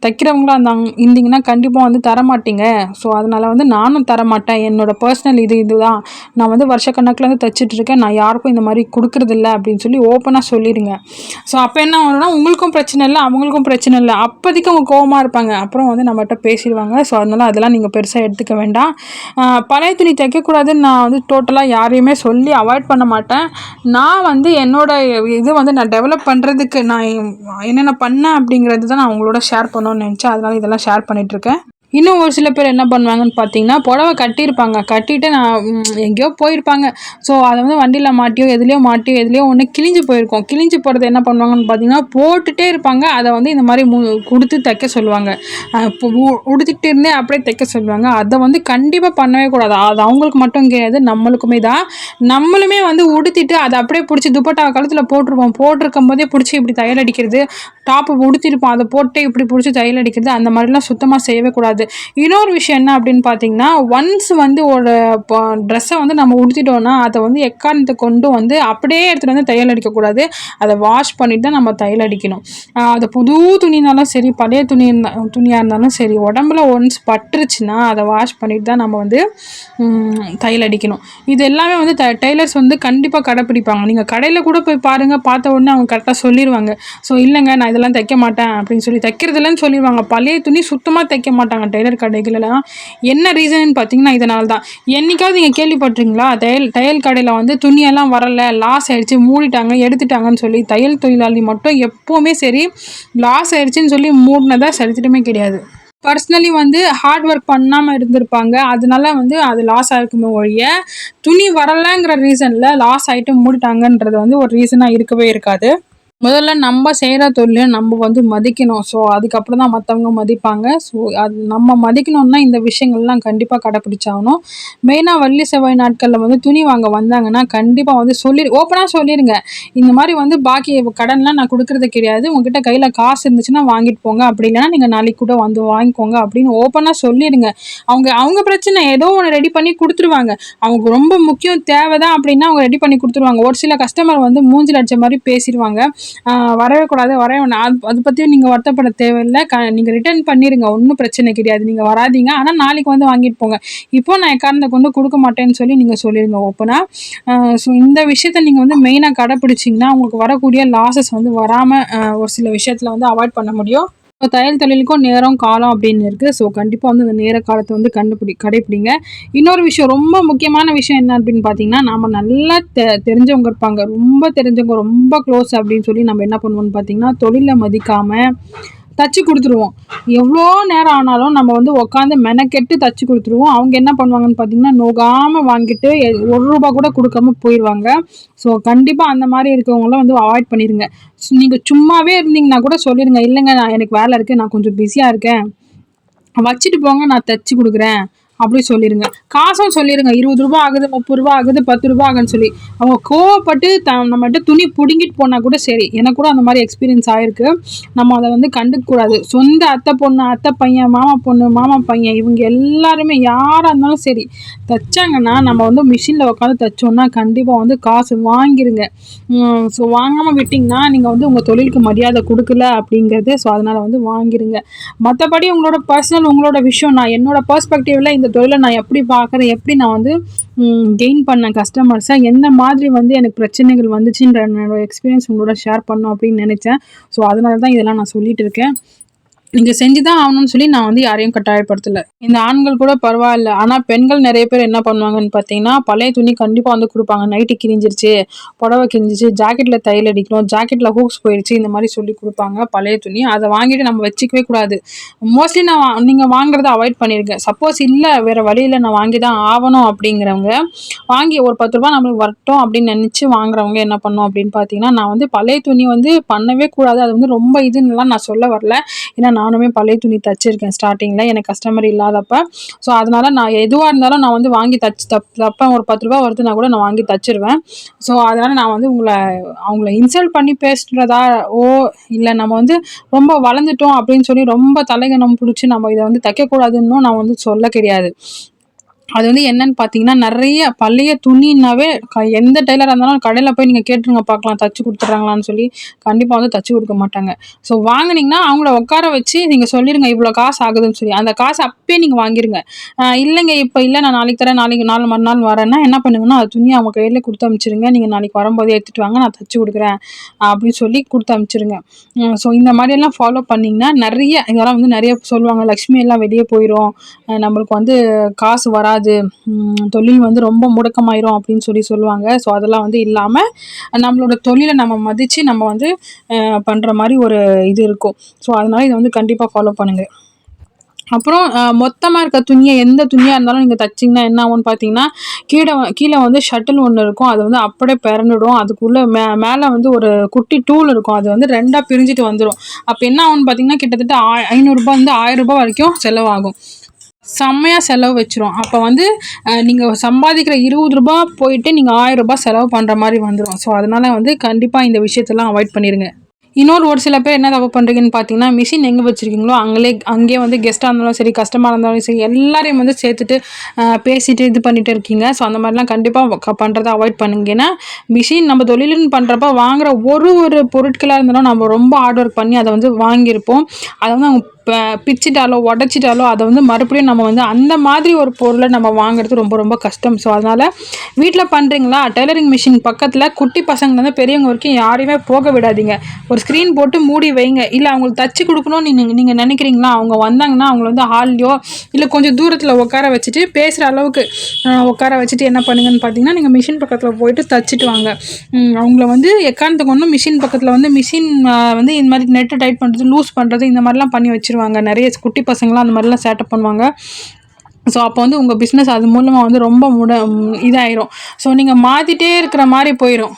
தைக்கிறவங்களா இருந்தீங்கன்னா கண்டிப்பா வந்து தரமாட்டீங்க. ஸோ அதனால வந்து நானும் தரமாட்டேன். என்னோட பர்சனல் இதுதான். நான் வந்து வருஷக்கணக்கில் வந்து தைச்சிட்டு இருக்கேன். நான் யாருக்கும் இந்த மாதிரி கொடுக்கறதில்ல அப்படின்னு சொல்லி ஓப்பனா சொல்லிடுங்க. ஸோ அப்போ என்ன ஆகும்னா, உங்களுக்கும் பிரச்சனை இல்லை, அவங்களுக்கும் பிரச்சனை இல்லை. அப்போதைக்கு அவங்க கோவமாக இருப்பாங்க, அப்புறம் வந்து நம்மகிட்ட பேசிடுவாங்க. ஸோ அதனால் அதெல்லாம் நீங்கள் பெருசாக எடுத்துக்க வேண்டாம். பழைய துணி தைக்கக்கூடாதுன்னு நான் வந்து டோட்டலாக யாரையுமே சொல்லி அவாய்ட் பண்ண மாட்டேன். நான் வந்து என்னோட இது வந்து நான் டெவலப் பண்ணுறதுக்கு நான் என்னென்ன பண்ணேன் அப்படிங்கிறது தான் நான் உங்களோட ஷேர் பண்ணணும்னு நினச்சேன். அதனால் இதெல்லாம் ஷேர் பண்ணிகிட்ருக்கேன். இன்னும் ஒரு சில பேர் என்ன பண்ணுவாங்கன்னு பார்த்தீங்கன்னா, புடவை கட்டியிருப்பாங்க. கட்டிட்டு நான் எங்கேயோ போயிருப்பாங்க. ஸோ அதை வந்து வண்டியில் மாட்டியோ எதுலேயோ ஒன்று கிழிஞ்சு போயிருக்கும். கிழிஞ்சு போகிறது என்ன பண்ணுவாங்கன்னு பார்த்தீங்கன்னா, போட்டுகிட்டே இருப்பாங்க. அதை வந்து இந்த மாதிரி கொடுத்து தைக்க சொல்லுவாங்க. இப்போ உடுத்திக்கிட்டு இருந்தே அப்படியே தைக்க சொல்லுவாங்க. அதை வந்து கண்டிப்பாக பண்ணவே கூடாது. அது அவங்களுக்கு மட்டும் கிடையாது, நம்மளுக்குமே தான். நம்மளுமே வந்து உடுத்திட்டு அதை அப்படியே பிடிச்சி துப்பட்டா கழுத்தில் போட்டிருப்போம். போட்டிருக்கும் போதே பிடிச்சி இப்படி தையல் அடிக்கிறது, டாப்பு உடுத்திருப்போம், அதை போட்டு இப்படி பிடிச்சி தையல் அடிக்கிறது, அந்த மாதிரிலாம் சுத்தமாக செய்யவே கூடாது. இன்னொரு விஷயம் என்ன அப்படின்னு பார்த்தீங்கன்னா, ஒன்ஸ் வந்து ஒரு ட்ரெஸ்ஸை வந்து நம்ம உடுத்திட்டோம்னா அதை வந்து எக்காரணத்தை கொண்டு வந்து அப்படியே எடுத்துகிட்டு வந்து தையல் அடிக்கக்கூடாது. அதை வாஷ் பண்ணிட்டு தான் நம்ம தையல் அடிக்கணும். அது புது துணினாலும் சரி, பழைய துணியாக இருந்தாலும் சரி, உடம்புல ஒன்ஸ் பட்டுருச்சுன்னா அதை வாஷ் பண்ணிட்டு தான் நம்ம வந்து தையல் அடிக்கணும். இது எல்லாமே வந்து டெய்லர்ஸ் வந்து கண்டிப்பாக கடைப்பிடிப்பாங்க. நீங்கள் கடையில் கூட போய் பாருங்கள், பார்த்த உடனே அவங்க கரெக்டாக சொல்லிடுவாங்க. ஸோ இல்லைங்க, நான் இதெல்லாம் தைக்க மாட்டேன் அப்படின்னு சொல்லி தைக்கிறதில்லன்னு சொல்லிடுவாங்க. பழைய துணி சுத்தமாக தைக்க மாட்டாங்க டெய்லர் கடைகளெல்லாம். என்ன ரீசன் பார்த்தீங்கன்னா, இதனால தான். என்னைக்காவது நீங்கள் கேள்விப்பட்டிருக்கீங்களா, தையல் கடையில் வந்து துணியெல்லாம் வரல, லாஸ் ஆயிடுச்சு, மூடிட்டாங்க, எடுத்துட்டாங்கன்னு சொல்லி தையல் தொழிலாளி மட்டும் எப்போவுமே சரி லாஸ் ஆயிடுச்சுன்னு சொல்லி மூடினதா சரித்திரமே கிடையாது. பர்சனலி வந்து ஹார்ட் ஒர்க் பண்ணாமல் இருந்திருப்பாங்க. அதனால வந்து அது லாஸ் ஆகிருக்குமே ஒழிய, துணி வரலைங்கிற ரீசனில் லாஸ் ஆகிட்டு மூடிட்டாங்கன்றது வந்து ஒரு ரீசனாக இருக்கவே இருக்காது. முதல்ல நம்ம செய்கிற தொழிலை நம்ம வந்து மதிக்கணும். ஸோ அதுக்கப்புறம் தான் மற்றவங்க மதிப்பாங்க. ஸோ அது நம்ம மதிக்கணும்னா இந்த விஷயங்கள்லாம் கண்டிப்பாக கடைப்பிடிச்சாகணும். மெயினாக வெள்ளி செவ்வாய் நாட்களில் வந்து துணி வாங்க வந்தாங்கன்னா கண்டிப்பாக வந்து ஓப்பனாக சொல்லிடுங்க. இந்த மாதிரி வந்து பாக்கி கடன்லாம் நான் கொடுக்குறது கிடையாது, உங்ககிட்ட கையில் காசு இருந்துச்சுன்னா வாங்கிட்டு போங்க, அப்படி இல்லைன்னா நீங்கள் நாளைக்கு கூட வந்து வாங்கிக்கோங்க அப்படின்னு ஓப்பனாக சொல்லிடுங்க. அவங்க பிரச்சனை ஏதோ ஒன்று ரெடி பண்ணி கொடுத்துருவாங்க. அவங்க ரொம்ப முக்கியம் தேவை தான் அப்படின்னா அவங்க ரெடி பண்ணி கொடுத்துருவாங்க. ஒரு சில கஸ்டமர் வந்து மூஞ்சில் அடிச்ச மாதிரி பேசிடுவாங்க. வரவே கூடாது, வரவே வேணாம், அதை பற்றியும் நீங்கள் வருத்தப்பட தேவையில்லை. நீங்கள் ரிட்டர்ன் பண்ணிடுங்க, ஒன்றும் பிரச்சனை கிடையாது. நீங்கள் வராதிங்க, ஆனால் நாளைக்கு வந்து வாங்கிட்டு போங்க, இப்போ நான் எக்காரணத்தை கொண்டு கொடுக்க மாட்டேன்னு சொல்லி நீங்கள் சொல்லிடுங்க ஓப்பனாக. ஸோ இந்த விஷயத்த நீங்கள் வந்து மெயினாக கடைப்பிடிச்சிங்கன்னா உங்களுக்கு வரக்கூடிய லாஸஸ் வந்து வராமல் ஒரு சில விஷயத்தில் வந்து அவாய்ட் பண்ண முடியும். தையல் தொழிலுக்கும் நேரம் காலம் அப்படின்னு இருக்குது. ஸோ கண்டிப்பாக வந்து அந்த நேர காலத்தை வந்து கடைப்பிடிங்க. இன்னொரு விஷயம், ரொம்ப முக்கியமான விஷயம் என்ன அப்படின்னு பார்த்தீங்கன்னா, நம்ம நல்லா தெரிஞ்சவங்க இருப்பாங்க, ரொம்ப தெரிஞ்சவங்க, ரொம்ப க்ளோஸ் அப்படின்னு சொல்லி நம்ம என்ன பண்ணுவோம்னு பார்த்தீங்கன்னா, தொழிலை மதிக்காமல் தச்சு கொடுத்துருவோம். எவ்வளோ நேரம் ஆனாலும் நம்ம வந்து உட்காந்து மெனக்கெட்டு தச்சு கொடுத்துருவோம். அவங்க என்ன பண்ணுவாங்கன்னு பார்த்தீங்கன்னா, நோகாமல் வாங்கிட்டு ரூபா கூட கொடுக்காம போயிடுவாங்க. ஸோ கண்டிப்பாக அந்த மாதிரி இருக்கவங்களாம் வந்து அவாய்ட் பண்ணிடுங்க. நீங்கள் சும்மாவே இருந்தீங்கன்னா கூட சொல்லிடுங்க, இல்லைங்க எனக்கு வேலை இருக்குது, நான் கொஞ்சம் பிஸியாக இருக்கேன், வச்சுட்டு போங்க, நான் தச்சு கொடுக்குறேன் அப்படி சொல்லிடுங்க. காசும் சொல்லிடுங்க, 20 ரூபா ஆகுது, 30 ரூபா ஆகுது, 10 ரூபா ஆகுன்னு சொல்லி. அவங்க கோவப்பட்டு நம்மகிட்ட துணி பிடுங்கிட்டு போனால் கூட சரி. எனக்கு கூட அந்த மாதிரி எக்ஸ்பீரியன்ஸ் ஆயிருக்கு. நம்ம அதை வந்து கண்டுக்கக்கூடாது. சொந்த அத்தை பொண்ணு, அத்தை பையன், மாமா பொண்ணு, மாமா பையன், இவங்க எல்லாருமே யாராக இருந்தாலும் சரி, தைச்சாங்கன்னா நம்ம வந்து மிஷினில் உட்காந்து தைச்சோன்னா கண்டிப்பாக வந்து காசு வாங்கிருங்க. ஸோ வாங்காமல் விட்டிங்கன்னா நீங்கள் வந்து உங்கள் தொழிலுக்கு மரியாதை கொடுக்கல அப்படிங்கிறது. ஸோ அதனால் வந்து வாங்கிருங்க. மற்றபடி உங்களோட பர்சனல், உங்களோட விஷயம். நான் என்னோட பெர்ஸ்பெக்டிவில் இந்த தொழிலை நான் எப்படி பார்க்குறேன், எப்படி நான் வந்து கெயின் பண்ணேன் கஸ்டமர்ஸை, எந்த மாதிரி வந்து எனக்கு பிரச்சனைகள் வந்துச்சுன்ற என்னோட எக்ஸ்பீரியன்ஸ் உங்களோட ஷேர் பண்ணோம் அப்படின்னு நினச்சேன். ஸோ அதனால தான் இதெல்லாம் நான் சொல்லிட்டு இருக்கேன். நீங்கள் செஞ்சு தான் ஆகணும்னு சொல்லி நான் வந்து யாரையும் கட்டாயப்படுத்தலை. இந்த ஆண்கள் கூட பரவாயில்ல. ஆனால் பெண்கள் நிறைய பேர் என்ன பண்ணுவாங்கன்னு பார்த்தீங்கன்னா, பழைய துணி கண்டிப்பாக வந்து கொடுப்பாங்க. நைட்டு கிழிஞ்சிருச்சு, புடவை கிழிஞ்சிச்சு, ஜாக்கெட்டில் தையல் அடிக்கணும், ஜாக்கெட்டில் ஹூக்ஸ் போயிடுச்சு, இந்த மாதிரி சொல்லி கொடுப்பாங்க பழைய துணி. அதை வாங்கிட்டு நம்ம வச்சுக்கவே கூடாது. மோஸ்ட்லி நீங்கள் வாங்குறத அவாய்ட் பண்ணிடுங்க. சப்போஸ் இல்லை வேறு வழியில் நான் வாங்கி தான் ஆகணும் அப்படிங்கிறவங்க, வாங்கி ஒரு 10 ரூபா நம்மளுக்கு வரட்டும் அப்படின்னு நினச்சி வாங்குறவங்க என்ன பண்ணணும் அப்படின்னு பார்த்தீங்கன்னா, நான் வந்து பழைய துணி வந்து பண்ணவே கூடாது. அது வந்து ரொம்ப இதுன்னெலாம் நான் சொல்ல வரல. ஏன்னா நானுமே பழைய துணி தச்சிருக்கேன் ஸ்டார்டிங்கில் எனக்கு கஸ்டமர் இல்லாதப்ப. ஸோ அதனால் நான் எதுவாக இருந்தாலும் நான் வந்து வாங்கி தப்பேன். ஒரு 10 ரூபா வருதுன்னா கூட நான் வாங்கி தச்சிருவேன். ஸோ அதனால் நான் வந்து அவங்கள இன்சல்ட் பண்ணி பேசுகிறதா இல்லை நம்ம வந்து ரொம்ப வளர்ந்துட்டோம் அப்படின்னு சொல்லி ரொம்ப தலைகணம் பிடிச்சி நம்ம இதை வந்து தைக்கக்கூடாதுன்னு நான் வந்து சொல்ல கிடையாது. அது வந்து என்னன்னு பார்த்தீங்கன்னா, நிறைய பழைய துணின்னாவே எந்த டெய்லராக இருந்தாலும் கடையில் போய் நீங்கள் கேட்டுருங்க பார்க்கலாம், தச்சு கொடுத்துட்றாங்களான்னு சொல்லி. கண்டிப்பாக வந்து தச்சு கொடுக்க மாட்டாங்க. ஸோ வாங்கினீங்கன்னா அவங்கள உட்கார வச்சு நீங்கள் சொல்லிடுங்க, இவ்வளோ காசு ஆகுதுன்னு சொல்லி. அந்த காசு அப்பயே நீங்கள் வாங்கிடுங்க. இல்லைங்க இப்போ இல்லை, நான் நாளைக்கு தரேன், நாளைக்கு மறுநாள் வரேன்னா என்ன பண்ணுங்கன்னா, அது துணி அவங்க கையில் கொடுத்து அனுப்பிச்சிருங்க. நீங்கள் நாளைக்கு வரும்போது எடுத்துகிட்டு வாங்க, நான் தச்சு கொடுக்குறேன் அப்படின்னு சொல்லி கொடுத்து அனுப்பிச்சிருங்க. ஸோ இந்த மாதிரியெல்லாம் ஃபாலோ பண்ணிங்கன்னா நிறைய இதெல்லாம் வந்து நிறைய சொல்லுவாங்க, லக்ஷ்மி எல்லாம் வெளியே போயிடும், நம்மளுக்கு வந்து காசு வராது, தொழில் வந்து ரொம்ப முடக்கமாயிரும் அப்படின்னு சொல்லி சொல்லுவாங்க. ஸோ அதெல்லாம் வந்து இல்லாமல் நம்மளோட தொழிலை நம்ம மதித்து நம்ம வந்து பண்ணுற மாதிரி ஒரு இது இருக்கும். ஸோ அதனால் இதை வந்து கண்டிப்பாக ஃபாலோ பண்ணுங்கள். அப்புறம் மொத்தமாக இருக்க துணியை, எந்த துணியாக இருந்தாலும் நீங்கள் தைச்சிங்கன்னா என்ன ஆகும்னு பார்த்தீங்கன்னா, கீழே வந்து ஷட்டில் ஒன்று இருக்கும், அது வந்து அப்படியே பிறந்துடும். அதுக்குள்ளே மேலே வந்து ஒரு குட்டி டூல் இருக்கும், அது வந்து 2ஆக பிரிஞ்சுட்டு வந்துடும். அப்போ என்ன ஆகும்னு பார்த்தீங்கன்னா, கிட்டத்தட்ட 500 ரூபாய் 1000 ரூபாய் வரைக்கும் செலவாகும். செம்மையாக செலவு வச்சிரும். அப்போ வந்து நீங்கள் சம்பாதிக்கிற 20 ரூபா போயிட்டு நீங்கள் 1000 ரூபாய் செலவு பண்ணுற மாதிரி வந்துடும். ஸோ அதனால் வந்து கண்டிப்பாக இந்த விஷயத்தெல்லாம் அவாய்ட் பண்ணிடுங்க. ஒரு சில பேர் என்ன தப்பு பண்ணுறீங்கன்னு பார்த்தீங்கன்னா, மிஷின் எங்கே வச்சுருக்கீங்களோ அங்கேயே வந்து கெஸ்ட்டாக இருந்தாலும் சரி, கஸ்டமராக இருந்தாலும் சரி, எல்லாரையும் வந்து சேர்த்துட்டு பேசிட்டு இது பண்ணிட்டு இருக்கீங்க. ஸோ அந்த மாதிரிலாம் கண்டிப்பாக பண்ணுறதை அவாய்ட் பண்ணுங்க. ஏன்னா மிஷின் நம்ம தொழிலுன்னு பண்ணுறப்ப வாங்குகிற ஒரு பொருட்களாக இருந்தாலும் நம்ம ரொம்ப ஹார்ட் ஒர்க் பண்ணி அதை வந்து வாங்கியிருப்போம். அதை வந்து அவங்க பிச்சிட்டாலோ உடச்சிட்டாலோ அதை வந்து மறுபடியும் நம்ம வந்து அந்த மாதிரி ஒரு பொருளை நம்ம வாங்குறது ரொம்ப ரொம்ப கஷ்டம். ஸோ அதனால் வீட்டில் பண்ணுறீங்களா, டெய்லரிங் மிஷின் பக்கத்தில் குட்டி பசங்கள்லேருந்து பெரியவங்க வரைக்கும் யாரையுமே போக விடாதீங்க. ஒரு ஸ்க்ரீன் போட்டு மூடி வைங்க. இல்லை அவங்களுக்கு தச்சு கொடுக்கணும்னு நீங்கள் நினைக்கிறீங்களா, அவங்க வந்தாங்கன்னா அவங்கள வந்து ஹால்லையோ இல்லை கொஞ்சம் தூரத்தில் உட்கார வச்சுட்டு பேசுகிற அளவுக்கு உட்கார வச்சுட்டு என்ன பண்ணுங்கன்னு பார்த்தீங்கன்னா, நீங்கள் மிஷின் பக்கத்தில் போயிட்டு தச்சுட்டு வாங்க. அவங்கள வந்து எக்காரணத்துக்கு ஒன்றும் மிஷின் பக்கத்தில் வந்து மிஷின் வந்து இந்த மாதிரி நெட்டு டைட் பண்ணுறது, லூஸ் பண்ணுறது, இந்த மாதிரிலாம் பண்ணி வச்சுருவாங்க. நிறைய குட்டி பசங்களாம் அந்த மாதிரிலாம் சேட்டப் பண்ணுவாங்க. ஸோ அப்போ வந்து உங்கள் பிஸ்னஸ் அது மூலமாக வந்து ரொம்ப இதாயிரும். ஸோ நீங்கள் மாற்றிட்டே இருக்கிற மாதிரி போயிடும்.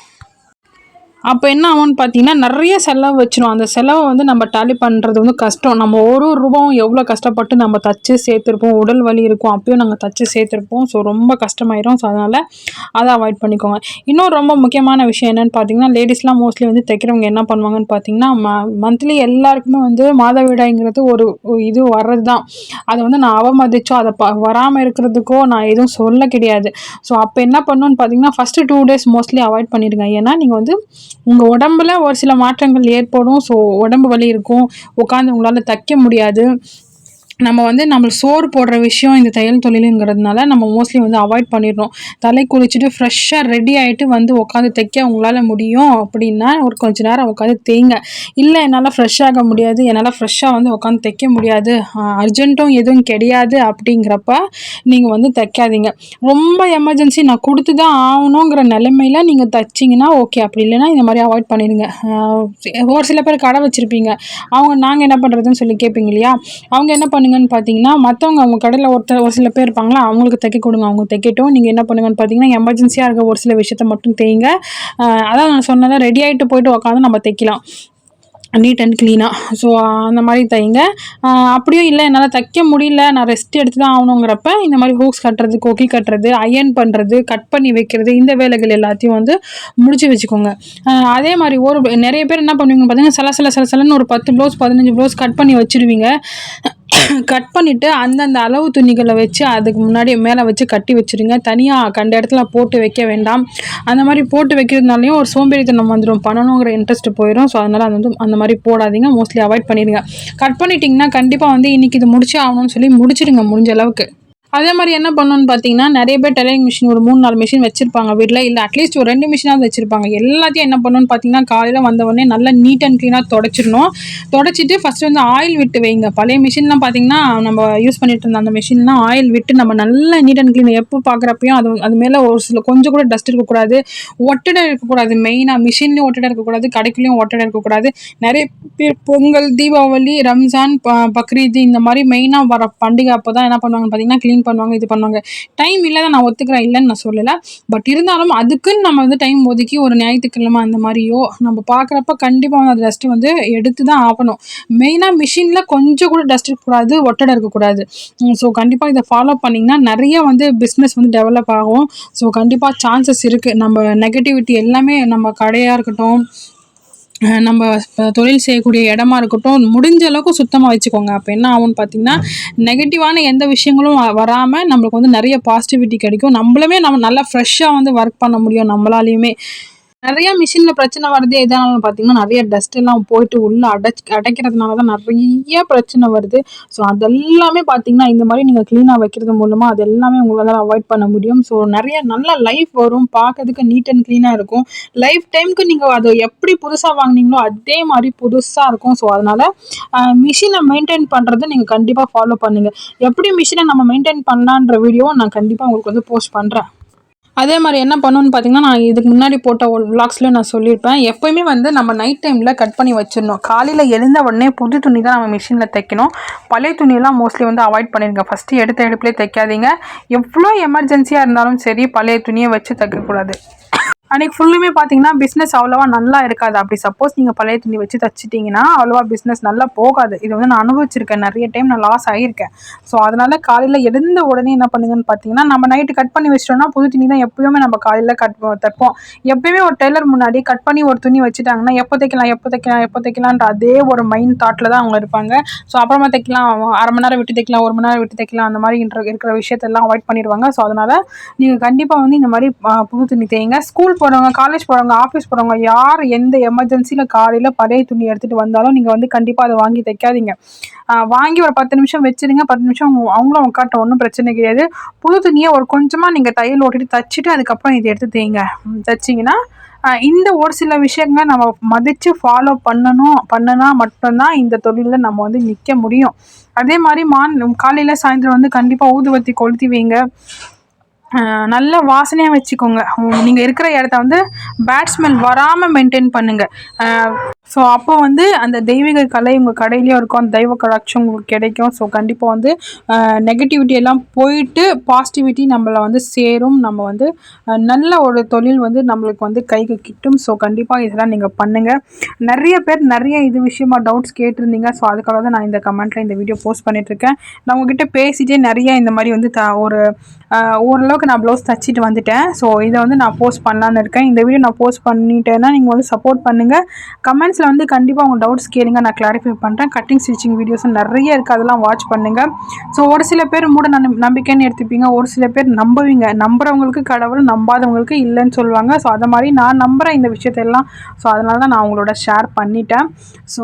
அப்போ என்ன ஆகும்னு பார்த்தீங்கன்னா, நிறைய செலவு வச்சிரும். அந்த செலவை வந்து நம்ம டேலி பண்ணுறது வந்து கஷ்டம். நம்ம ஒரு ரூபாயும் எவ்வளோ கஷ்டப்பட்டு நம்ம தச்சு சேர்த்துருப்போம், உடல் வலி இருக்கும், அப்பயும் நாங்கள் தச்சு சேர்த்துருப்போம். ஸோ ரொம்ப கஷ்டமாயிரும். ஸோ அதனால் அதை அவாய்ட் பண்ணிக்கோங்க. இன்னொரு ரொம்ப முக்கியமான விஷயம் என்னென்னு பார்த்தீங்கன்னா, லேடிஸ்லாம் மோஸ்ட்லி வந்து தைக்கிறவங்க என்ன பண்ணுவாங்கன்னு பார்த்தீங்கன்னா, மந்த்லி எல்லாருக்குமே வந்து மாதவிடாய்ங்கிறது ஒரு இது வர்றது தான். அதை வந்து நான் அவமதிச்சோ அதை வராமல் இருக்கிறதுக்கோ நான் எதுவும் சொல்ல கிடையாது. ஸோ அப்போ என்ன பண்ணணும்னு பார்த்தீங்கன்னா, ஃபஸ்ட்டு 2 days மோஸ்ட்லி அவாய்ட் பண்ணிடுங்க. ஏன்னா நீங்கள் வந்து உங்கள் உடம்புல ஒரு சில மாற்றங்கள் ஏற்படும். ஸோ உடம்பு வலி இருக்கும், உட்காந்து உங்களால் தைக்க முடியாது. நம்ம வந்து நம்மளுக்கு சோறு போடுற விஷயம் இந்த தையல் தொழிலுங்கிறதுனால நம்ம மோஸ்ட்லி வந்து அவாய்ட் பண்ணிடுறோம். தலை குளிச்சுட்டு ஃப்ரெஷ்ஷாக ரெடி ஆகிட்டு வந்து உட்காந்து தைக்க உங்களால் முடியும் அப்படின்னா ஒரு கொஞ்ச நேரம் உட்காந்து தேய்ங்க. இல்லை என்னால் ஃப்ரெஷ்ஷாக முடியாது, என்னால் ஃப்ரெஷ்ஷாக வந்து உட்காந்து தைக்க முடியாது, அர்ஜென்ட்டும் எதுவும் கிடையாது அப்படிங்கிறப்ப நீங்கள் வந்து தைக்காதீங்க. ரொம்ப எமர்ஜென்சி நான் கொடுத்து தான் ஆகணுங்கிற நிலைமையில் நீங்கள் தைச்சிங்கன்னா ஓகே. அப்படி இல்லைன்னா இந்த மாதிரி அவாய்ட் பண்ணிடுங்க. ஒரு சில பேர் கடை வச்சுருப்பீங்க, அவங்க நாங்கள் என்ன பண்ணுறதுன்னு சொல்லி கேட்பீங்க இல்லையா? அவங்க என்ன பண்ணுங்கன்னு பார்த்தீங்கன்னா, மற்றவங்க அவங்க கடையில் ஒரு சில பேர் இருப்பாங்களா, அவங்களுக்கு தைக்க கொடுங்க, அவங்க தைக்கட்டும். நீங்கள் என்ன பண்ணுங்கன்னு பார்த்தீங்கன்னா, எமர்ஜென்சியாக இருக்க ஒரு சில விஷயத்த மட்டும் தேய்ங்க. அதான் நான் சொன்னதை ரெடி ஆகிட்டு போயிட்டு உட்காந்து நம்ம தைக்கலாம், நீட் அண்ட் க்ளீனாக. ஸோ அந்த மாதிரி தைங்க. அப்படியும் இல்லை என்னால் தைக்க முடியல, நான் ரெஸ்ட் எடுத்து தான் ஆகணுங்கிறப்ப இந்த மாதிரி ஹூக்ஸ் கட்டுறது, கொக்கி கட்டுறது, அயர்ன் பண்ணுறது, கட் பண்ணி வைக்கிறது, இந்த வேலைகள் எல்லாத்தையும் வந்து முடிச்சு வச்சுக்கோங்க. அதே மாதிரி நிறைய பேர் என்ன பண்ணுவீங்கன்னு பார்த்தீங்கன்னா, சலன்னு ஒரு 10 ப்ளவுஸ் 15 ப்ளவுஸ் கட் பண்ணி வச்சுருவீங்க. கட் பண்ணிவிட்டு அந்தந்த அளவு துணிகளை வச்சு அதுக்கு முன்னாடி மேலே வச்சு கட்டி வச்சுருங்க. தனியாக கண்ட இடத்துல போட்டு வைக்க வேண்டாம். அந்த மாதிரி போட்டு வைக்கிறதுனாலையும் ஒரு சோம்பேறித்தனம் வந்துடும், பண்ணணுங்கிற இன்ட்ரெஸ்ட் போயிடும். ஸோ அதனால் அது வந்து அந்த மாதிரி போடாதீங்க, மோஸ்ட்லி அவாய்ட் பண்ணிடுங்க. கட் பண்ணிட்டீங்கன்னா கண்டிப்பாக வந்து இன்றைக்கி இது முடிச்சே ஆகணும்னு சொல்லி முடிச்சிடுங்க முடிஞ்ச அளவுக்கு. அதே மாதிரி என்ன பண்ணணும்னு பார்த்தீங்கன்னா, நிறைய பேர் டெய்லரிங் மிஷின் ஒரு 3-4 மிஷின் வச்சிருப்பாங்க வீட்டில். இல்லை அட்லீஸ்ட் ஒரு 2 மிஷினாவது வச்சிருப்பாங்க. எல்லாத்தையும் என்ன பண்ணணும்னு பார்த்தீங்கன்னா, காலையில் வந்தவொடனே நல்லா நீட் அண்ட் க்ளீனாக தொடச்சிடணும். தொடச்சிட்டு ஃபஸ்ட்டு வந்து ஆயில் விட்டு வைங்க. பழைய மிஷின்லாம் பார்த்தீங்கன்னா, நம்ம யூஸ் பண்ணிட்டு இருந்த அந்த மிஷின்லாம் ஆயில் விட்டு நம்ம நல்லா நீட் அண்ட் க்ளீன் எப்போ பார்க்குறப்பையும் அது மேலே ஒரு சில கொஞ்சம் கூட டஸ்ட் இருக்கக்கூடாது, ஒட்டடை இருக்கக்கூடாது. மெயினாக மிஷின்லேயும் ஒட்டடை இருக்கக்கூடாது, கடைக்குள்ளேயும் ஒட்டடை இருக்கக்கூடாது. நிறைய பேர் பொங்கல், தீபாவளி, ரம்ஜான், பக்ரீத் இந்த மாதிரி மெயினாக வர பண்டிகை அப்போ தான் என்ன பண்ணுவாங்கன்னு பார்த்தீங்கன்னா, க்ளீன் பண்ணுவாங்க, இது பண்ணுவாங்க. டைம் இல்லை தான் நான் ஒத்துக்கிறேன், இல்லைன்னு நான் சொல்லலை. பட் இருந்தாலும் அதுக்குன்னு நம்ம வந்து டைம் ஒதுக்கி ஒரு ஞாயிற்றுக்கிழமை அந்த மாதிரியோ நம்ம பார்க்குறப்ப கண்டிப்பாக வந்து அந்த டஸ்ட்டு வந்து எடுத்து தான் ஆகணும். மெயினாக மிஷினில் கொஞ்சம் கூட டஸ்ட் இருக்கக்கூடாது, ஒட்டடை இருக்கக்கூடாது. ஸோ கண்டிப்பாக இதை ஃபாலோ பண்ணிங்கன்னா நிறைய வந்து பிஸ்னஸ் வந்து டெவலப் ஆகும். ஸோ கண்டிப்பாக சான்சஸ் இருக்குது. நம்ம நெகட்டிவிட்டி எல்லாமே நம்ம கடையாக இருக்கட்டும், நம்ம தொழில் செய்யக்கூடிய இடமா இருக்கட்டும், முடிஞ்ச அளவுக்கு சுத்தமாக வச்சுக்கோங்க. அப்போ என்ன ஆகும்னு பார்த்தீங்கன்னா, நெகட்டிவான எந்த விஷயங்களும் வராமல் நம்மளுக்கு வந்து நிறைய பாசிட்டிவிட்டி கிடைக்கும். நம்மளுமே நம்ம நல்லா ஃப்ரெஷ்ஷாக வந்து ஒர்க் பண்ண முடியும் நம்மளாலையுமே. நிறைய மிஷினில் பிரச்சனை வருது எதனாலும் பார்த்தீங்கன்னா, நிறைய டஸ்ட் எல்லாம் போயிட்டு உள்ளே அடைக்கிறதுனால தான் நிறைய பிரச்சனை வருது. ஸோ அதெல்லாமே பார்த்தீங்கன்னா, இந்த மாதிரி நீங்கள் க்ளீனாக வைக்கிறது மூலமாக அது எல்லாமே உங்களால் அவாய்ட் பண்ண முடியும். ஸோ நிறைய நல்ல லைஃப் வரும், பார்க்கறதுக்கு நீட் அண்ட் க்ளீனாக இருக்கும். லைஃப் டைமுக்கு நீங்கள் அதை எப்படி புதுசாக வாங்கினீங்களோ அதே மாதிரி புதுசாக இருக்கும். ஸோ அதனால் மிஷினை மெயின்டைன் பண்ணுறதை நீங்கள் கண்டிப்பாக ஃபாலோ பண்ணுங்கள். எப்படி மிஷினை நம்ம மெயின்டைன் பண்ணலான்ற வீடியோவை நான் கண்டிப்பாக உங்களுக்கு வந்து போஸ்ட் பண்ணுறேன். அதே மாதிரி என்ன பண்ணணும்னு பார்த்தீங்கன்னா, நான் இதுக்கு முன்னாடி போட்ட ஒரு விளாக்ஸ்லேயும் நான் சொல்லியிருப்பேன். எப்போயுமே வந்து நம்ம நைட் டைமில் கட் பண்ணி வச்சிடணும். காலையில் எழுந்த உடனே புது துணி தான் நம்ம மிஷினில் தைக்கணும். பழைய துணியெல்லாம் மோஸ்ட்லி வந்து அவாய்ட் பண்ணிடுங்க. ஃபஸ்ட்டு எடுத்த எடுப்புலேயே தைக்காதீங்க. எவ்வளோ எமர்ஜென்சியாக இருந்தாலும் சரி பழைய துணியை வச்சு தைக்கக்கூடாது. அன்றைக்கி ஃபுல்லுமே பார்த்தீங்கன்னா பிஸ்னஸ் அவ்வளோவா நல்லா இருக்காது. அப்படி சப்போஸ் நீங்கள் பழைய துணி வச்சு தைச்சிட்டிங்கன்னா அவ்வளோவா பிஸ்னஸ் நல்லா போகாது. இது வந்து நான் அனுபவிச்சிருக்கேன், நிறைய டைம் நான் லாஸ் ஆகியிருக்கேன். ஸோ அதனால் காலையில் எழுந்த உடனே என்ன பண்ணுங்கன்னு பார்த்தீங்கன்னா, நம்ம நைட்டு கட் பண்ணி வச்சிட்டோம்னா புது துணி தான் எப்போயுமே நம்ம காலையில் தைப்போம். எப்போயுமே ஒரு டெய்லர் முன்னாடி கட் பண்ணி ஒரு துணி வச்சுட்டாங்கன்னா எப்போ தைக்கலான்ற அதே ஒரு மைண்ட் தாட்டில் தான் அவங்க இருப்பாங்க. ஸோ அப்புறமா தைக்கலாம், அரை மணி நேரம் விட்டு தைக்கலாம், 1 மணி நேரம் விட்டு தைக்கலாம், அந்த மாதிரி இருக்கிற விஷயத்தெல்லாம் அவாய்ட் பண்ணிடுவாங்க. ஸோ அதனால் நீங்கள் கண்டிப்பாக வந்து இந்த மாதிரி புது துணி தேய்ங்க. ஸ்கூல் போகிறவங்க, காலேஜ் போகிறவங்க, ஆஃபீஸ் போகிறவங்க யார் எந்த எமர்ஜென்சியில் காலையில் பழைய துணி எடுத்துகிட்டு வந்தாலும் நீங்கள் வந்து கண்டிப்பாக அதை வாங்கி தைக்காதீங்க. வாங்கி ஒரு 10 நிமிஷம் வச்சுருங்க. 10 நிமிஷம் அவங்களும் உட்காட்ட ஒன்றும் பிரச்சனை கிடையாது. புது துணியை ஒரு கொஞ்சமாக நீங்கள் தையல் ஓட்டிட்டு தைச்சிட்டு அதுக்கப்புறம் இதை எடுத்து தேய்ங்க. தைச்சிங்கன்னா இந்த ஒரு சில விஷயங்களை நம்ம மதித்து ஃபாலோ பண்ணினா மட்டும்தான் இந்த தொழிலில் நம்ம வந்து நிற்க முடியும். அதே மாதிரி காலையில் சாயந்தரம் வந்து கண்டிப்பாக ஊதுவத்தி கொளுத்தி வைங்க. நல்ல வாசனையாக வச்சுக்கோங்க. நீங்கள் இருக்கிற இடத்த வந்து பேட் ஸ்மெல் வராமல் மெயின்டைன் பண்ணுங்கள். ஸோ அப்போ வந்து அந்த தெய்வீக கலை உங்கள் கடையிலையும் இருக்கும், அந்த தெய்வ கடாட்சம் உங்களுக்கு கிடைக்கும். ஸோ கண்டிப்பாக வந்து நெகட்டிவிட்டி எல்லாம் போயிட்டு பாசிட்டிவிட்டி நம்மளை வந்து சேரும். நம்ம வந்து நல்ல ஒரு தொழில் வந்து நம்மளுக்கு வந்து கைக்கு கிட்டும். ஸோ கண்டிப்பாக இதெல்லாம் நீங்கள் பண்ணுங்கள். நிறைய பேர் நிறைய இது விஷயமா டவுட்ஸ் கேட்டிருந்தீங்க. ஸோ அதுக்காக தான் நான் இந்த கமெண்ட்டில் இந்த வீடியோ போஸ்ட் பண்ணிகிட்ருக்கேன். நான் உங்ககிட்ட பேசிகிட்டே நிறைய இந்த மாதிரி வந்து ஓரளவுக்கு அளவுக்கு நான் ப்ளவுஸ் தச்சிட்டு வந்துட்டேன். ஸோ இதை வந்து நான் போஸ்ட் பண்ணலான்னு இருக்கேன். இந்த வீடியோ நான் போஸ்ட் பண்ணிட்டேன்னா நீங்கள் வந்து சப்போர்ட் பண்ணுங்கள். கமெண்ட்ஸில் வந்து கண்டிப்பாக உங்கள் டவுட்ஸ் கேளுங்க, நான் கிளாரிஃபை பண்ணுறேன். கட்டிங் ஸ்டிச்சிங் வீடியோஸ் நிறைய இருக்குது, அதெல்லாம் வாட்ச் பண்ணுங்கள். ஸோ ஒரு சில பேர் மூட நம்பிக்கைன்னு எடுத்துப்பீங்க, ஒரு சில பேர் நம்புவீங்க. நம்புறவங்களுக்கு கடவுள், நம்பாதவங்களுக்கு இல்லைன்னு சொல்லுவாங்க. ஸோ அதை மாதிரி நான் நம்புகிறேன் இந்த விஷயத்தெல்லாம். ஸோ அதனால தான் நான் உங்களோட ஷேர் பண்ணிட்டேன். ஸோ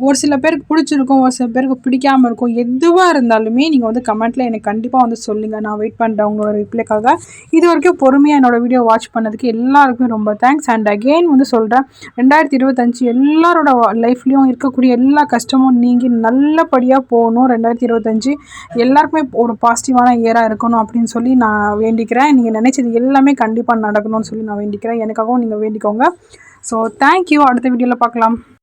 ஒரு சில பேருக்கு பிடிச்சிருக்கும், ஒரு சில பேருக்கு பிடிக்காமல் இருக்கும். எதுவாக இருந்தாலுமே நீங்கள் வந்து கமெண்ட்டில் எனக்கு கண்டிப்பாக வந்து சொல்லுங்கள். நான் வெயிட் பண்ணுறேன் உங்களோட ரிப்ளைக்காக. இது வரைக்கும் பொறுமையாக என்னோடய வீடியோ வாட்ச் பண்ணதுக்கு எல்லாருக்குமே ரொம்ப தேங்க்ஸ். அண்ட் அகெயின் வந்து சொல்கிறேன், 2025 எல்லாரோட லைஃப்லேயும் இருக்கக்கூடிய எல்லா கஷ்டமும் நீங்கி நல்லபடியாக போகணும். 2025 எல்லாருக்குமே ஒரு பாசிட்டிவான இயராக இருக்கணும் அப்படின்னு சொல்லி நான் வேண்டிக்கிறேன். நீங்கள் நினைச்சது எல்லாமே கண்டிப்பாக நடக்கணும்னு சொல்லி நான் வேண்டிக்கிறேன். எனக்காகவும் நீங்கள் வேண்டிக்கோங்க. So thank you. அடுத்த வீடியோவில் பார்க்கலாம்.